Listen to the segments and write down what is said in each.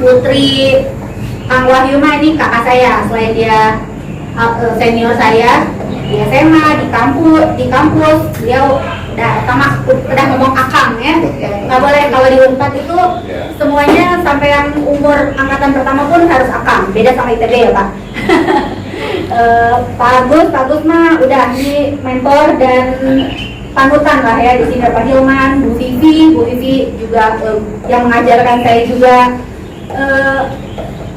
Putri, Kang Wahyu mah ini kakak saya, selain dia senior saya di SMA, di kampus beliau udah ngomong akang ya, nggak boleh kalau di Unpad itu semuanya sampai yang umur angkatan pertama pun harus akang, beda sama ITB ya Pak. Pak Agus mah udah ini mentor dan panutan lah ya di sini, Pak Hilman, Bu Vivi juga yang mengajarkan saya juga.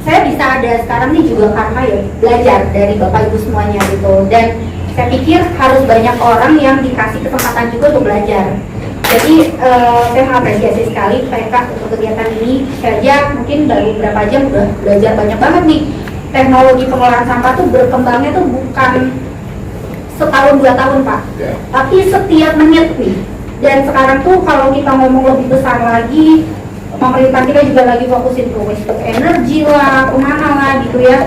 Saya bisa ada sekarang nih juga karena ya belajar dari Bapak Ibu semuanya gitu, dan saya pikir harus banyak orang yang dikasih kesempatan juga untuk belajar. Jadi saya mengapresiasi sekali mereka untuk kegiatan ini. Saya aja mungkin baru berapa jam udah belajar banyak banget nih. Teknologi pengelolaan sampah tuh berkembangnya tuh bukan setahun 2 tahun Pak, tapi setiap menit nih. Dan sekarang tuh kalau kita ngomong lebih besar lagi, pemerintah kita juga lagi fokusin ke waste energy lah, kemana lah gitu ya.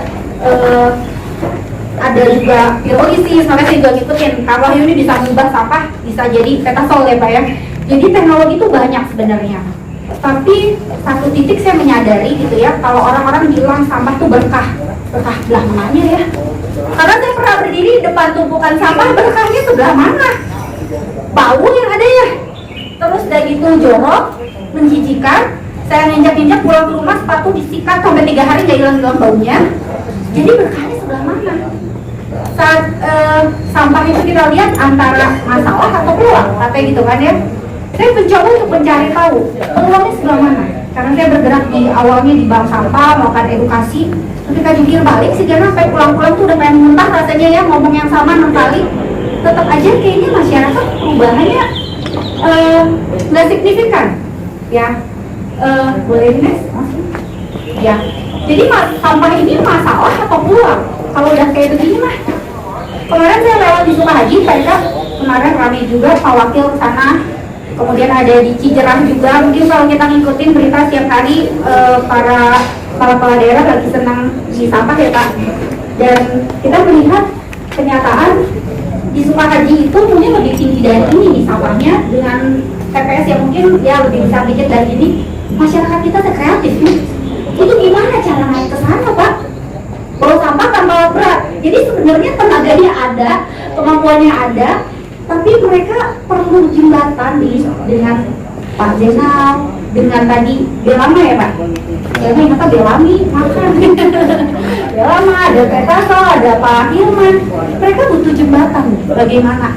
Ada juga pirolisis, makanya saya juga ngikutin kalau ini bisa mengubah sampah, bisa jadi petasol ya Pak ya. Jadi teknologi itu banyak sebenarnya. Tapi satu titik saya menyadari gitu ya, kalau orang-orang bilang sampah tuh berkah belah mananya ya. Karena saya pernah berdiri di depan tumpukan sampah, berkahnya sebelah mana? Bau yang ada ya. Terus udah gitu jorok, menjijikan. Saya nginjak-nginjak pulang ke rumah, sepatu disikat sampai 3 hari nggak hilang baunya. Jadi berkahnya sebelah mana? Saat sampah itu kita lihat antara masalah atau peluang, katanya gitu kan ya. Saya mencoba untuk mencari tahu peluangnya sebelah mana. Karena saya bergerak di awalnya di bank sampah, melakukan edukasi. Ketika jungkir balik sih, karena sampai pulang-pulang tuh udah pengen muntah rasanya ya, ngomong yang sama 6 kali. Tetap aja kayaknya masyarakat perubahannya nggak signifikan ya. Boleh Ines? Ya. Jadi sampah ini masalah atau peluang? Kalau udah kayak begini mah. Kemarin saya lewat di Sukahaji, Pak, kemarin ramai juga Pak Wakil ke sana. Kemudian ada di Cijerah juga. Mungkin kalau kita ngikutin berita setiap hari, para kepala daerah lagi senang di sampah ya Pak. Dan kita melihat kenyataan di Sukahaji itu mungkin lebih tinggi dari ini nih sampahnya, dengan TPS yang mungkin ya lebih besar dikit dari ini. Masyarakat kita kreatif nih. Itu gimana cara naik ke sana Pak? Bawa sampah tanpa berat. Jadi sebenarnya tenaganya ada, kemampuannya ada, tapi mereka perlu jembatan nih dengan Pak Jenal, dengan tadi Belama ya Pak. Ya kata Belami makan. Belama, ada Petasol, ada Pak Hilman. Mereka butuh jembatan nih. Bagaimana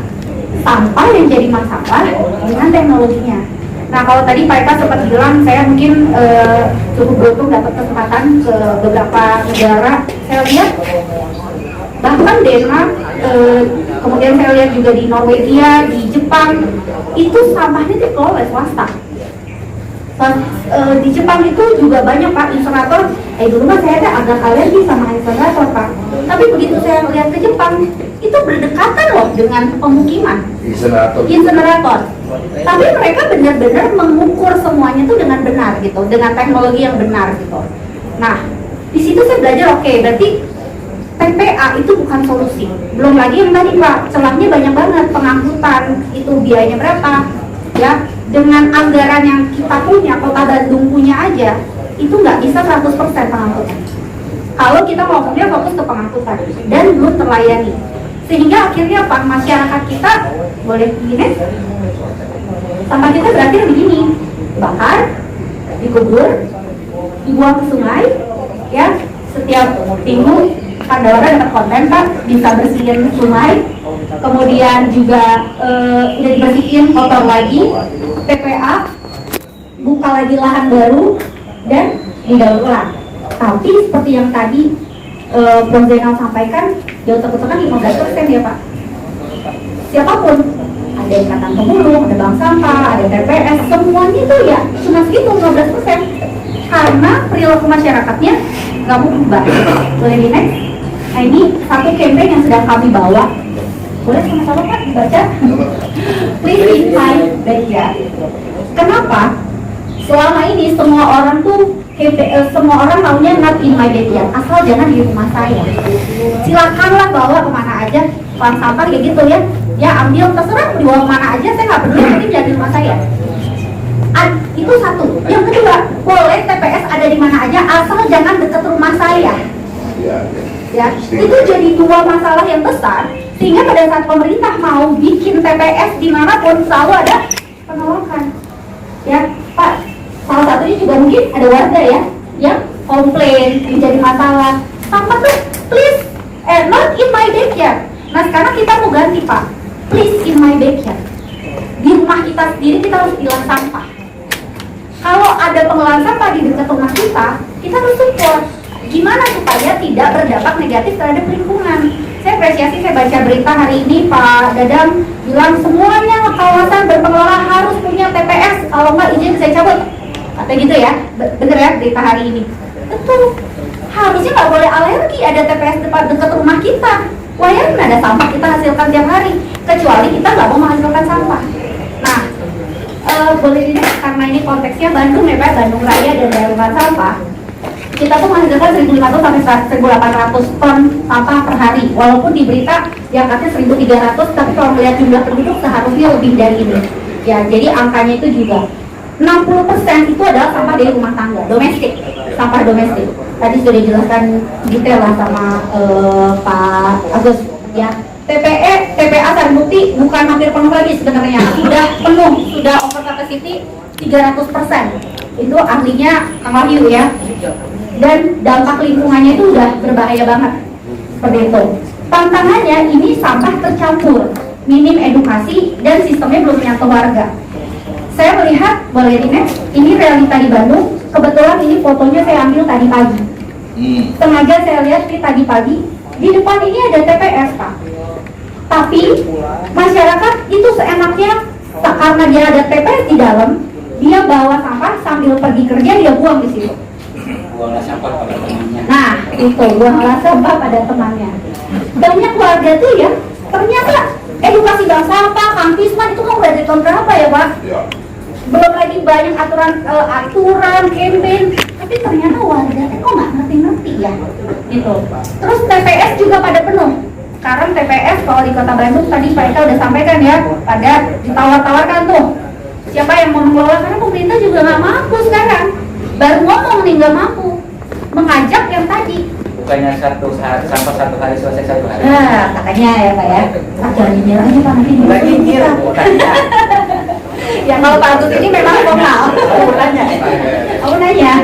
sampah yang jadi masalah dengan teknologinya. Nah kalau tadi Pak Eka sempat bilang, saya mungkin cukup beruntung dapat kesempatan ke beberapa negara. Saya lihat bahkan Denmark, kemudian saya lihat juga di Norwegia, di Jepang, itu sampahnya dikelola oleh swasta. Di Jepang itu juga banyak Pak insenerator. Dulu mah saya agak alergi sama insenerator Pak. Tapi begitu saya lihat ke Jepang, itu berdekatan loh dengan pemukiman. Insenerator. Tapi mereka benar-benar mengukur semuanya itu dengan benar gitu, dengan teknologi yang benar gitu. Nah, di situ saya belajar, oke, berarti TPA itu bukan solusi. Belum lagi yang tadi Pak, celahnya banyak banget, pengangkutan itu biayanya berapa, ya. Dengan anggaran yang kita punya, Kota Bandung punya aja, itu nggak bisa 100% pengangkutan. Kalau kita ngomongnya fokus ke pengangkutan dan belum terlayani, sehingga akhirnya Pak, masyarakat kita boleh gini, sampah kita berarti begini, bakar, dikubur, dibuang ke sungai, ya. Setiap minggu Pandora dapat konten Pak, bisa bersihin sungai, kemudian juga udah dibersihin, kotor lagi, TPA, buka lagi lahan baru, dan didaur ulang. Tapi seperti yang tadi Bang Zainal sampaikan, jauh terkesan 15% ya Pak. Siapapun, ada ikatan pemulung, ada bank sampah, ada TPS, semuanya itu ya cuma segitu 15%. Karena perilaku masyarakatnya nggak mau berubah. Boleh di next? Nah ini satu campaign yang sedang kami bawa. Boleh sama-sama Pak dibaca? Please invite backyard. Kenapa? Selama ini semua orang tuh semua orang maunya not in my backyard, asal jangan di rumah saya. Silakanlah bawa kemana aja, buang sampah kayak gitu ya. Ya ambil terserah dibawa kemana aja, saya nggak peduli, tapi jangan di rumah saya. Itu satu. Yang kedua, boleh TPS ada di mana aja asal jangan dekat rumah saya. Ya, itu jadi dua masalah yang besar sehingga pada saat pemerintah mau bikin TPS dimanapun selalu ada penolakan. Ya, Pak, salah satunya juga mungkin ada warga ya yang komplain, yang jadi masalah. Sampah tuh, please, not in my backyard. Nah sekarang kita mau ganti Pak, please in my backyard. Di rumah kita sendiri kita harus pilah sampah. Kalau ada pengelolaan sampah di dekat rumah kita harus support. Gimana supaya tidak berdampak negatif terhadap lingkungan. Saya apresiasi, saya baca berita hari ini Pak Dadang bilang semuanya kawasan berpengelola harus punya TPS, kalau nggak izin saya cabut. Kata gitu ya, bener ya berita hari ini. Betul, harusnya nggak boleh alergi ada TPS dekat rumah kita. Wayan ada sampah kita hasilkan tiap hari, kecuali kita nggak mau menghasilkan sampah. Nah, boleh dilihat karena ini konteksnya Bandung ya Pak, Bandung Raya dan daerah sampah. Kita tuh menghasilkan 1.500 sampai 1.800 ton sampah per hari. Walaupun di berita diangkatnya 1.300, tapi kalau melihat jumlah penduduk seharusnya lebih dari ini. Ya, jadi angkanya itu juga 60% itu adalah sampah dari rumah tangga, domestik, sampah domestik. Tadi sudah dijelaskan detail lah sama Pak Agus. Ya, TPA Sarbukti bukan hampir penuh lagi sebenarnya, sudah penuh, sudah over capacity 300%. Itu ahlinya Kang Wahyu ya. Dan dampak lingkungannya itu udah berbahaya banget. Seperti itu. Tantangannya ini sampah tercampur, minim edukasi dan sistemnya belum menyentuh warga. Saya melihat, boleh di next, ini realita di Bandung. Kebetulan ini fotonya saya ambil tadi pagi. Sengaja saya lihat di tadi pagi, di depan ini ada TPS Pak. Tapi masyarakat itu seenaknya, karena dia ada TPS di dalam, dia bawa sampah sambil pergi kerja dia buang di situ. Buanglah sampah pada temannya. Nah, itu buanglah sampah pada temannya. Banyak warga tuh ya, ternyata edukasi bank sampah, Kang Pisman itu kan udah dari tahun berapa ya Pak? Ya. Belum lagi banyak aturan, campaign, tapi ternyata warga kok nggak ngerti-ngerti ya, gitu. Terus TPS juga pada penuh. Sekarang TPS kalau di Kota Bandung tadi Pak Eka udah sampaikan ya, pada ditawar-tawarkan tuh siapa yang mau mengelola, karena pemerintah juga nggak mampu sekarang. Baru ngomong nih nggak mampu, mengajak yang tadi. Bukannya sampah satu hari selesai satu hari. Nah, katanya ya Pak ya. Jangan nyinyir aja Pak, nanti nyinyir. Ya kalau Pak Agus ini memang vokal. Aku nanya.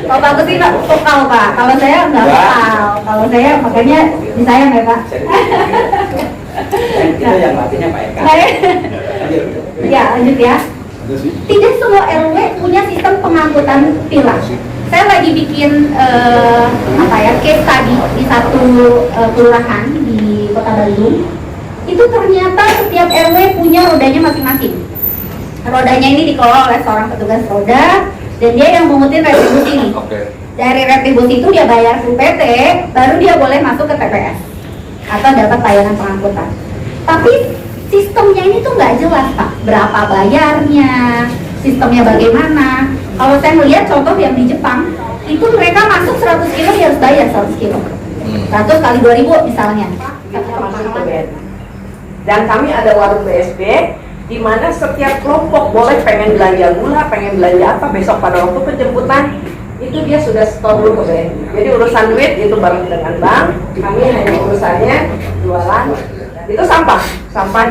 Kalau Pak Agus ini vokal Pak. Kalau saya nggak vokal. Kalau saya makanya disayang ya Pak. Itu yang artinya Pak Eka. Ya lanjut ya. Tidak semua RW punya sistem pengangkutan pilah. Saya lagi bikin case tadi di satu kelurahan di Kota Bandung. Itu ternyata setiap RW punya rodanya masing-masing. Rodanya ini dikelola oleh seorang petugas roda dan dia yang mengutin retribusi ini. Dari retribusi itu dia bayar ke UPT, baru dia boleh masuk ke TPS atau dapat layanan pengangkutan. Tapi sistemnya ini tuh nggak jelas Pak, berapa bayarnya, sistemnya bagaimana. Kalau saya melihat contoh yang di Jepang, itu mereka masuk 100 kilo dia harus bayar 100 kilo. 100 kali 2.000 misalnya. Dan kami ada warung BSB, di mana setiap kelompok boleh pengen belanja gula, pengen belanja apa, besok pada waktu penjemputan, itu dia sudah store dulu ke BNI. Jadi urusan duit itu bareng dengan bank, kami hanya urusannya jualan. Itu sampah.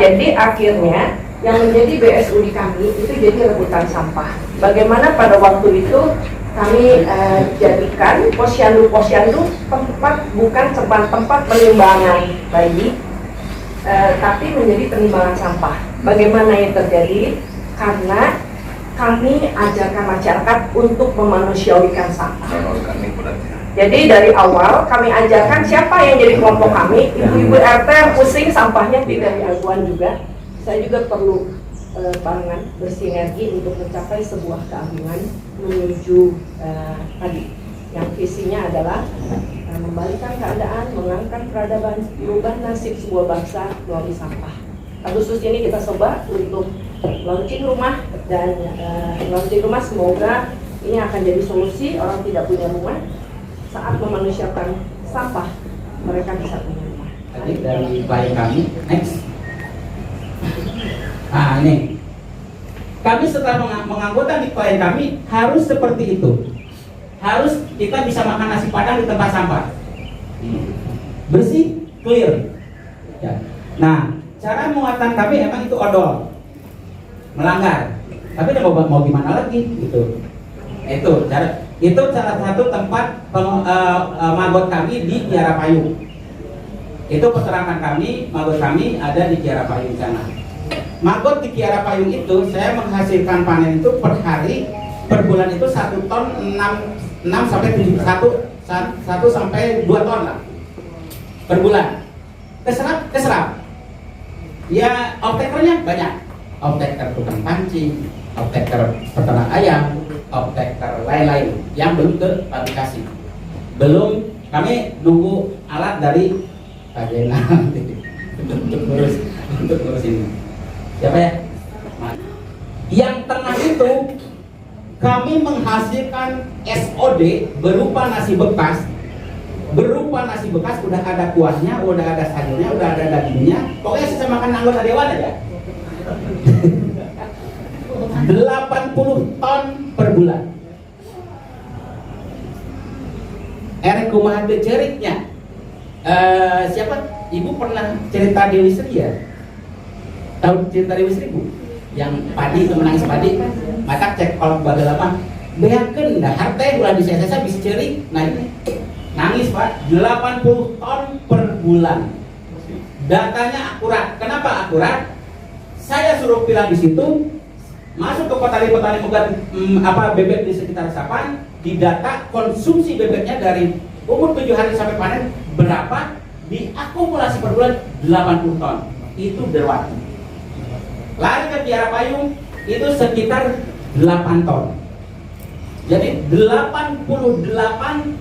Jadi akhirnya yang menjadi BSU di kami itu jadi rebutan sampah. Bagaimana pada waktu itu kami jadikan posyandu tempat bukan tempat penimbangan bayi, tapi menjadi penimbangan sampah. Bagaimana yang terjadi? Karena kami ajarkan masyarakat untuk memanusiawikan sampah. Jadi dari awal kami ajarkan siapa yang jadi kelompok kami, ibu-ibu RT pusing sampahnya tidak diaguan juga. Saya juga perlu barengan bersinergi untuk mencapai sebuah keagungan menuju tadi yang visinya adalah membalikan keadaan, mengangkat peradaban, merubah nasib sebuah bangsa melalui sampah. Agustus ini kita coba untuk launching rumah dan launching rumah semoga ini akan jadi solusi orang tidak punya rumah saat memanusiakan sampah mereka bisa punya rumah. Tadi dari klien kami, next. Nah ini Kami setelah menganggota di klien kami harus seperti itu. Harus kita bisa makan nasi padang di tempat sampah. Bersih, clear. Ya. Nah, cara muatan kami emang itu odol, melanggar. Tapi mau gimana lagi gitu. Itu salah satu tempat magot kami di Kiara Payung. Itu peternakan kami, magot kami ada di Kiara Payung sana. Magot di Kiara Payung itu saya menghasilkan panen itu per hari, per bulan itu 1 ton 6 sampai 7 1 sampai 2 ton lah per bulan. Keserap. Ya off-takernya banyak. Off-taker tukang pancing, off-taker peternak ayam, off-taker lain-lain yang belum ke pabrikasi. Belum, kami nunggu alat dari Pak Jena untuk ngurus ini. Siapa ya? Yang tengah itu kami menghasilkan SOD berupa nasi bekas. Udah ada kuahnya, udah ada sayurnya, udah ada dagingnya. Pokoknya saya makan anggota dewan aja. 80 ton per bulan. Erek kumaha teu ceriknya. Siapa? Ibu pernah cerita Dewi Sri ya? Tahu cerita Dewi Sri Bu? Yang padi itu menangis padi. Matak cek kalau bagalaman. Beakeun dahar teh ulah disesa bisa cerik. Nah ini nangis Pak, 80 ton per bulan. Datanya akurat. Kenapa akurat? Saya suruh pilah di situ, masuk ke petani-petani bebek di sekitar Sapan, didata konsumsi bebeknya dari umur 7 hari sampai panen berapa, diakumulasi per bulan 80 ton. Itu derwat. Lari ke Kiara Payung itu sekitar 8 ton. Jadi 88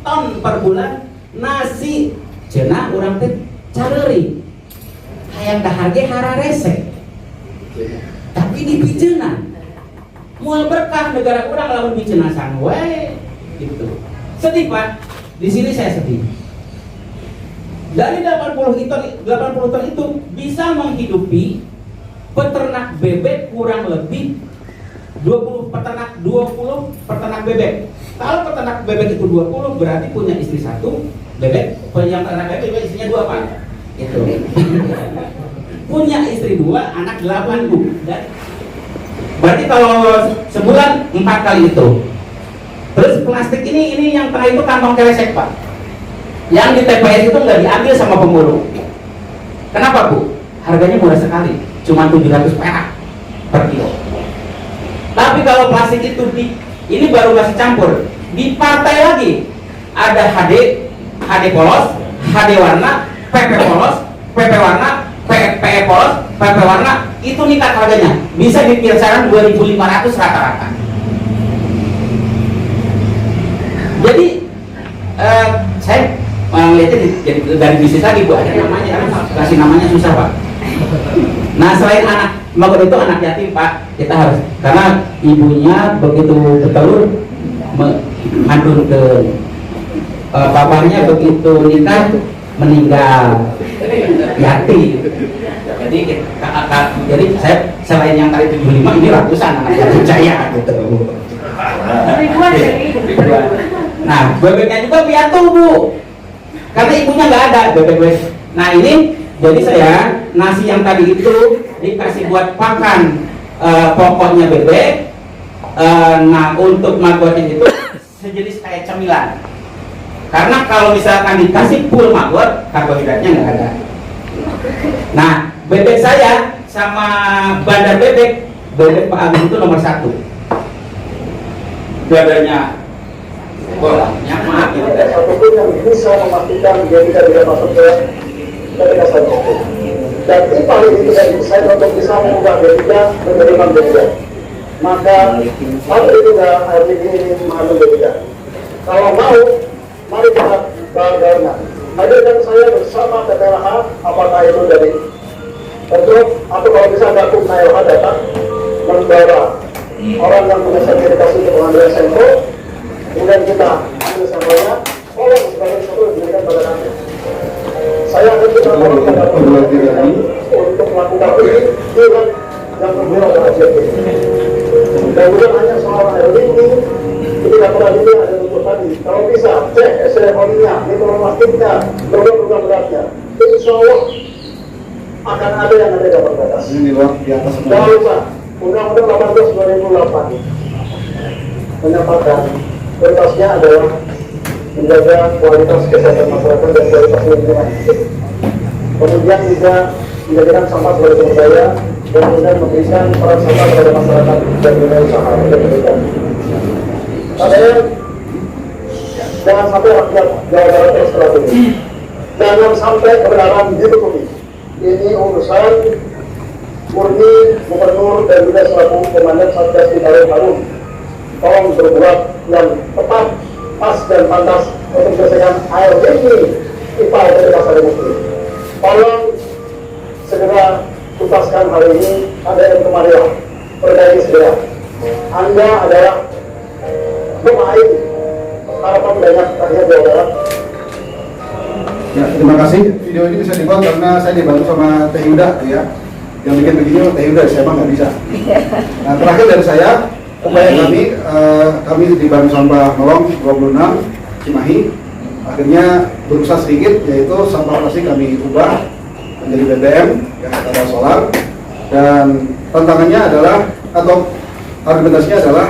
ton per bulan nasi cenah urang teh careuri. Hayang dahar ge hararese. Tapi dipijeuna. Moal berkah negara urang lamun bicenasan we gitu. Sedih Pak. Di sini saya sedih. Dari 80 ton itu bisa menghidupi peternak bebek kurang lebih 20 peternak bebek. Kalau peternak bebek itu 20 berarti punya istri 1 bebek, yang peternak bebek istrinya 2 Pak. Itu. Punya istri 2, anak 8 Bu. Berarti kalau sebulan 4 kali itu. Terus plastik ini yang terakhir itu kantong kresek Pak. Yang di TPS itu nggak diambil sama pemulung. Kenapa Bu? Harganya murah sekali, cuma 700 perak per kilo. Tapi kalau plastik itu ini baru masih campur, dipartai lagi. Ada HD polos, HD warna, PP polos, PP warna, PE polos, PP warna, itu nikat harganya. Bisa dikisaran 2.500 rata-rata. Jadi saya melihatnya dari bisnis lagi Bu, ada namanya, kasih namanya susah Pak. Nah selain anak magot itu anak yatim Pak, kita harus, karena ibunya begitu bertelur mengandungkan, bapaknya begitu nikah meninggal yatim. Jadi saya selain yang tadi 75 ini ratusan anak yatim saya gitu. Nah bebeknya juga piatu Bu, karena ibunya nggak ada bebek. Nah ini jadi saya nasi yang tadi itu dikasih buat pakan pokoknya bebek. Nah untuk magotnya itu sejenis kayak cemilan. Karena kalau misalkan dikasih full magot, karbohidratnya nggak ada. Nah bebek saya sama bandar bebek Pak Agus itu nomor 1. Dadanya bolanya maaf gitu. Satupun yang bisa memastikan dia tidak masuk ke ketegasan hukum. Dan ipal itu tidak bisa untuk bisa mengubah D3 menjadi non-D3. Maka harus juga hari ini mengandung D3. Kalau mau, mari kita bagaimana. Hadirkan saya bersama PPLH, apakah itu dari untuk atau kalau bisa gabung PPLH datang membawa orang yang punya sertifikasi untuk pengambilan sampel, kemudian kita ambil sampelnya, oleh sebagai satu diberikan pada kami. Saya akan kita untuk melakukan ini dengan yang berbeda dengan Dan bukan hanya soal air ini, tidak pernah juga ada untuk tadi. Kalau bisa, cek SDM-nya, mikroplastiknya, logam-logam beratnya. Insya Allah akan ada yang ada dapat batas. Ini di luar di atas semua. Jangan lupa, Undang-Undang 18 2008 menyatakan prioritasnya adalah menjaga kualitas kesehatan masyarakat dan kualitas lingkungan hidup. Kemudian juga menjadikan sampah sebagai sumber daya dan kemudian memberikan peran serta kepada masyarakat dan dunia usaha dan pendidikan. Katanya, jangan sampai rakyat Jawa Barat terstrategi. Jangan sampai kebenaran ditutupi. Ini urusan murni gubernur dan juga selaku komandan Satgas Citarum Harum. Tolong berbuat yang tepat, pas dan pantas untuk menyelesaikan air ini IPA dari pasar bukti. Tolong segera tuntaskan hal ini. Ada yang kemarin perbaiki segera. Anda adalah pemain harapan banyak rakyat Jawa Barat. Ya, terima kasih. Video ini bisa dibuat karena saya dibantu sama Teh Yuda ya. Yang bikin begini Teh Yuda, saya emang nggak bisa. Nah, terakhir dari saya, upaya kami di Bank Sampah Melong 26 Cimahi akhirnya berusaha sedikit, yaitu sampah plastik kami ubah menjadi BBM yang ada solar, dan tantangannya adalah atau argumentasinya adalah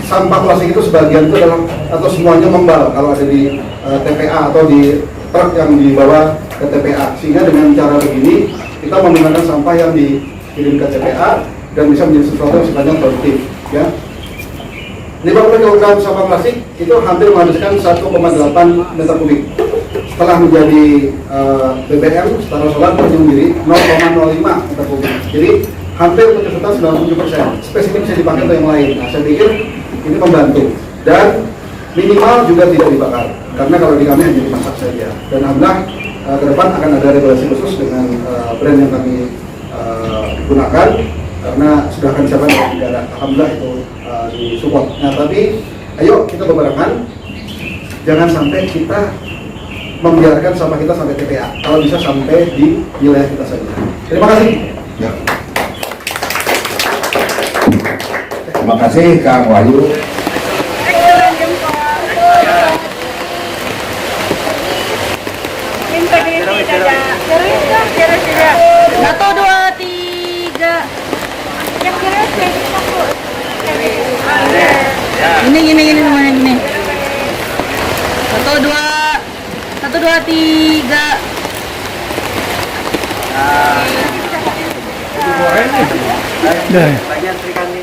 sampah plastik itu sebagian itu adalah atau semuanya membal kalau ada di TPA atau di truk yang dibawa ke TPA, sehingga dengan cara begini kita menggunakan sampah yang dikirim ke TPA dan bisa menjadi sesuatu yang sifatnya produktif ya. 50 kg sampah plastik itu hampir menghabiskan 1,8 meter kubik. Setelah menjadi BBM secara solar itu menjadi 0,05 meter kubik. Jadi hampir kecepatan 97%. Spesifik bisa dipakai untuk yang lain. Nah, saya pikir ini membantu dan minimal juga tidak dibakar. Karena kalau di kami hanya dimasak saja. Dan alhamdulillah ke depan akan ada regulasi khusus dengan brand yang kami gunakan karena sudah akan disiapkan oleh negara. Alhamdulillah itu disupport. Nah, tapi ayo kita bebarengan, jangan sampai kita membiarkan sampah kita sampai TPA. Kalau bisa sampai di wilayah kita saja. Terima kasih. Ya. Terima kasih Kang Wahyu. Satu, dua, tiga. Gini semuanya gini. Satu, dua, tiga. Bagian Sri Kandi.